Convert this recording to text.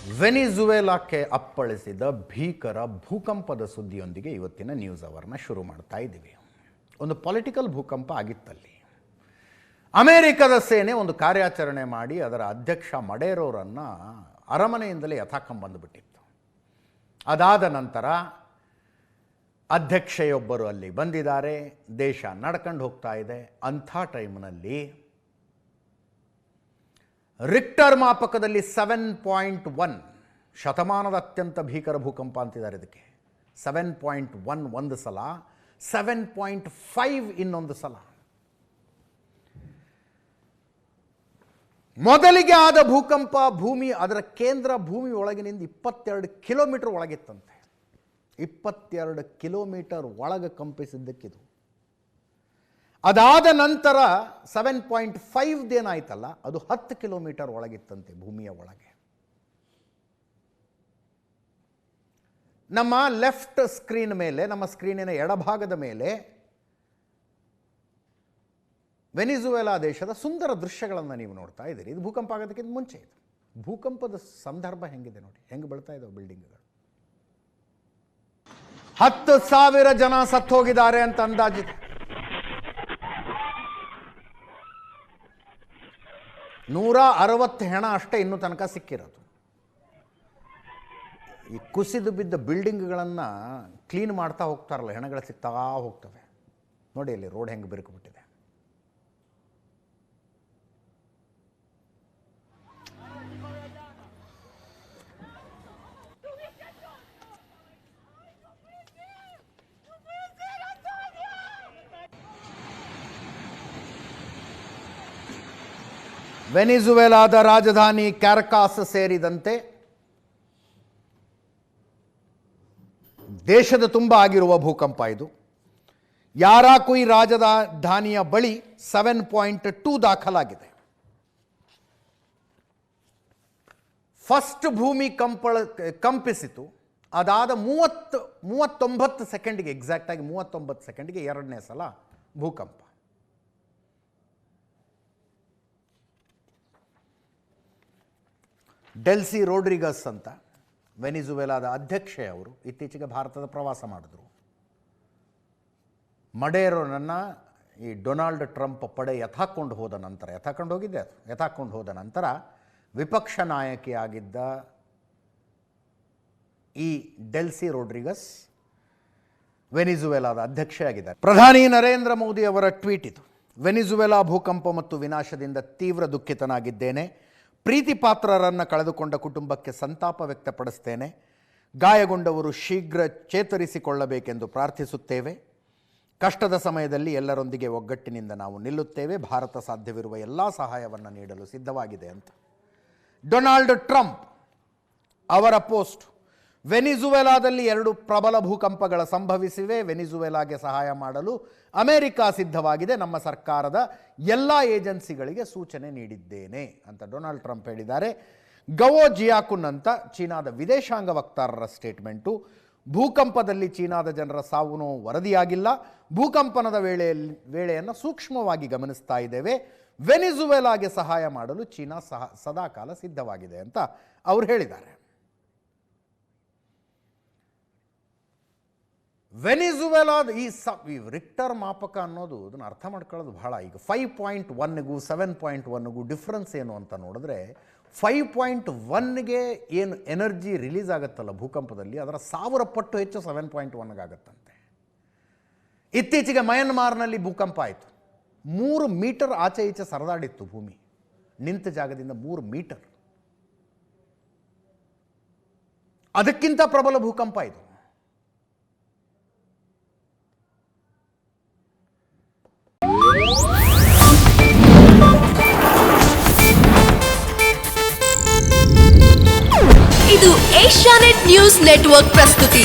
ವೆನಿಜುವೆಲಾಕ್ಕೆ ಅಪ್ಪಳಿಸಿದ ಭೀಕರ ಭೂಕಂಪದ ಸುದ್ದಿಯೊಂದಿಗೆ ಇವತ್ತಿನ ನ್ಯೂಸ್ ಅವರ್ನ ಶುರು ಮಾಡ್ತಾ ಇದ್ದೀವಿ. ಒಂದು ಪೊಲಿಟಿಕಲ್ ಭೂಕಂಪ ಆಗಿತ್ತಲ್ಲಿ. ಅಮೆರಿಕದ ಸೇನೆ ಒಂದು ಕಾರ್ಯಾಚರಣೆ ಮಾಡಿ ಅದರ ಅಧ್ಯಕ್ಷ ಮಡೇರೋರನ್ನು ಅರಮನೆಯಿಂದಲೇ ಯಥಾಕೊಂಬಂದುಬಿಟ್ಟಿತ್ತು. ಅದಾದ ನಂತರ ಅಧ್ಯಕ್ಷೆಯೊಬ್ಬರು ಅಲ್ಲಿ ಬಂದಿದ್ದಾರೆ, ದೇಶ ನಡ್ಕೊಂಡು ಹೋಗ್ತಾ ಇದೆ. ಅಂಥ ಟೈಮ್ನಲ್ಲಿ ರಿಕ್ಟರ್ ಮಾಪಕದಲ್ಲಿ 7.1 ಶತಮಾನದ ಅತ್ಯಂತ ಭೀಕರ ಭೂಕಂಪ ಅಂತಿದ್ದಾರೆ ಇದಕ್ಕೆ. 7.1 ಒಂದು ಸಲ, 7.5 ಇನ್ನೊಂದು ಸಲ. ಮೊದಲಿಗೆ ಆದ ಭೂಕಂಪ ಭೂಮಿ ಅದರ ಕೇಂದ್ರ ಭೂಮಿ ಒಳಗಿನಿಂದ 22 ಕಿಲೋಮೀಟರ್ ಒಳಗಿತ್ತಂತೆ. 22 ಕಿಲೋಮೀಟರ್ ಒಳಗೆ ಕಂಪಿಸಿದ್ದಕ್ಕಿದು. ಅದಾದ ನಂತರ 7.5 ಅದು 10 ಕಿಲೋಮೀಟರ್ ಒಳಗಿತ್ತಂತೆ ಭೂಮಿಯ ಒಳಗೆ. ನಮ್ಮ ಲೆಫ್ಟ್ ಸ್ಕ್ರೀನ್ ಮೇಲೆ, ನಮ್ಮ ಸ್ಕ್ರೀನಿನ ಎಡಭಾಗದ ಮೇಲೆ ವೆನಿಜುವೆಲಾ ದೇಶದ ಸುಂದರ ದೃಶ್ಯಗಳನ್ನು ನೀವು ನೋಡ್ತಾ ಇದ್ದೀರಿ. ಇದು ಭೂಕಂಪ ಆಗೋದಕ್ಕಿಂತ ಮುಂಚೆ ಇದು. ಭೂಕಂಪದ ಸಂದರ್ಭ ಹೆಂಗಿದೆ ನೋಡಿ, ಹೆಂಗೆ ಬೀಳ್ತಾ ಇದ್ದಾವೆ ಬಿಲ್ಡಿಂಗ್ಗಳು. 10,000 ಜನ ಸತ್ತು ಹೋಗಿದ್ದಾರೆ ಅಂತ ಅಂದಾಜಿದೆ. 160 ಹೆಣ ಅಷ್ಟೇ ಇನ್ನೂ ತನಕ ಸಿಕ್ಕಿರೋದು. ಈ ಕುಸಿದು ಬಿದ್ದ ಬಿಲ್ಡಿಂಗ್ಗಳನ್ನು ಕ್ಲೀನ್ ಮಾಡ್ತಾ ಹೋಗ್ತಾರಲ್ಲ, ಹೆಣಗಳು ಸಿಗ್ತಾ ಹೋಗ್ತವೆ ನೋಡಿ. ಅಲ್ಲಿ ರೋಡ್ ಹೆಂಗೆ ಬಿರುಕುಬಿಟ್ಟಿದೆ. ವೆನಿಜುವೆಲಾದ ರಾಜಧಾನಿ ಕ್ಯಾರಕಾಸ್ ಸೇರಿದಂತೆ ದೇಶದ ತುಂಬ ಆಗಿರುವ ಭೂಕಂಪ ಇದು. ಯಾರಾಕುಯಿ ರಾಜಧಾನಿಯ ಬಳಿ 7.2 ದಾಖಲಾಗಿದೆ. ಫಸ್ಟ್ ಭೂಮಿ ಕಂಪಿಸಿತು. ಅದಾದ 39 ಸೆಕೆಂಡಿಗೆ, ಎಕ್ಸಾಕ್ಟಾಗಿ 39 ಸೆಕೆಂಡಿಗೆ ಎರಡನೇ ಸಲ ಭೂಕಂಪ. ಡೆಲ್ಸಿ ರೋಡ್ರಿಗಸ್ ಅಂತ ವೆನಿಜುವೆಲಾದ ಅಧ್ಯಕ್ಷೆ ಅವರು ಇತ್ತೀಚೆಗೆ ಭಾರತದ ಪ್ರವಾಸ ಮಾಡಿದ್ರು. ಮಡೇರೋನನ್ನು ಈ ಡೊನಾಲ್ಡ್ ಟ್ರಂಪ್ ಪಡೆ ಯಥಾಕೊಂಡು ಹೋದ ನಂತರ ವಿಪಕ್ಷ ನಾಯಕಿಯಾಗಿದ್ದ ಈ ಡೆಲ್ಸಿ ರೋಡ್ರಿಗಸ್ ವೆನಿಜುವೆಲಾದ ಅಧ್ಯಕ್ಷೆ ಆಗಿದ್ದಾರೆ. ಪ್ರಧಾನಿ ನರೇಂದ್ರ ಮೋದಿ ಅವರ ಟ್ವೀಟ್ ಇದು. ವೆನಿಜುವೆಲಾ ಭೂಕಂಪ ಮತ್ತು ವಿನಾಶದಿಂದ ತೀವ್ರ ದುಃಖಿತನಾಗಿದ್ದೇನೆ. ಪ್ರೀತಿ ಪಾತ್ರರನ್ನು ಕಳೆದುಕೊಂಡ ಕುಟುಂಬಕ್ಕೆ ಸಂತಾಪ ವ್ಯಕ್ತಪಡಿಸ್ತೇನೆ. ಗಾಯಗೊಂಡವರು ಶೀಘ್ರ ಚೇತರಿಸಿಕೊಳ್ಳಬೇಕೆಂದು ಪ್ರಾರ್ಥಿಸುತ್ತೇವೆ. ಕಷ್ಟದ ಸಮಯದಲ್ಲಿ ಎಲ್ಲರೊಂದಿಗೆ ಒಗ್ಗಟ್ಟಿನಿಂದ ನಾವು ನಿಲ್ಲುತ್ತೇವೆ. ಭಾರತ ಸಾಧ್ಯವಿರುವ ಎಲ್ಲ ಸಹಾಯವನ್ನು ನೀಡಲು ಸಿದ್ಧವಾಗಿದೆ ಅಂತ ಡೊನಾಲ್ಡ್ ಟ್ರಂಪ್ ಅವರ ಪೋಸ್ಟ್. ವೆನಿಜುವೆಲಾದಲ್ಲಿ 2 ಪ್ರಬಲ ಭೂಕಂಪಗಳ ಸಂಭವಿಸಿವೆ. ವೆನಿಜುವೆಲಾಗೆ ಸಹಾಯ ಮಾಡಲು ಅಮೆರಿಕ ಸಿದ್ಧವಾಗಿದೆ. ನಮ್ಮ ಸರ್ಕಾರದ ಎಲ್ಲ ಏಜೆನ್ಸಿಗಳಿಗೆ ಸೂಚನೆ ನೀಡಿದ್ದೇನೆ ಅಂತ ಡೊನಾಲ್ಡ್ ಟ್ರಂಪ್ ಹೇಳಿದ್ದಾರೆ. ಗವೋ ಜಿಯಾಕುನ್ ಅಂತ ಚೀನಾದ ವಿದೇಶಾಂಗ ವಕ್ತಾರರ ಸ್ಟೇಟ್ಮೆಂಟು. ಭೂಕಂಪದಲ್ಲಿ ಚೀನಾದ ಜನರ ಸಾವು ನೋವು ವರದಿಯಾಗಿಲ್ಲ. ಭೂಕಂಪನದ ವೇಳೆಯನ್ನು ಸೂಕ್ಷ್ಮವಾಗಿ ಗಮನಿಸ್ತಾ ಇದ್ದೇವೆ. ವೆನಿಜುವೆಲಾಗೆ ಸಹಾಯ ಮಾಡಲು ಚೀನಾ ಸದಾಕಾಲ ಸಿದ್ಧವಾಗಿದೆ ಅಂತ ಅವರು ಹೇಳಿದ್ದಾರೆ. ವೆನಿಜುವೆಲಾದ ಈ ರಿಕ್ಟರ್ ಮಾಪಕ ಅನ್ನೋದು ಅದನ್ನು ಅರ್ಥ ಮಾಡ್ಕೊಳ್ಳೋದು ಬಹಳ. ಈಗ 5.1ಗೂ 7.1ಗೂ ಡಿಫ್ರೆನ್ಸ್ ಏನು ಅಂತ ನೋಡಿದ್ರೆ, 5.1ಗೆ ಏನು ಎನರ್ಜಿ ರಿಲೀಸ್ ಆಗುತ್ತಲ್ಲ ಭೂಕಂಪದಲ್ಲಿ, ಅದರ 1000 ಪಟ್ಟು ಹೆಚ್ಚು 7.1ಗಾಗತ್ತಂತೆ. ಇತ್ತೀಚೆಗೆ ಮಯನ್ಮಾರ್ನಲ್ಲಿ ಭೂಕಂಪ ಆಯಿತು. 3 ಮೀಟರ್ ಆಚೆ ಈಚೆ ಸರದಾಡಿತ್ತು ಭೂಮಿ. ನಿಂತ ಜಾಗದಿಂದ 3 ಮೀಟರ್. ಅದಕ್ಕಿಂತ ಪ್ರಬಲ ಭೂಕಂಪ ಇದು. ಇದು ಏಷ್ಯಾನೆಟ್ ನ್ಯೂಸ್ ನೆಟ್ವರ್ಕ್ ಪ್ರಸ್ತುತಿ.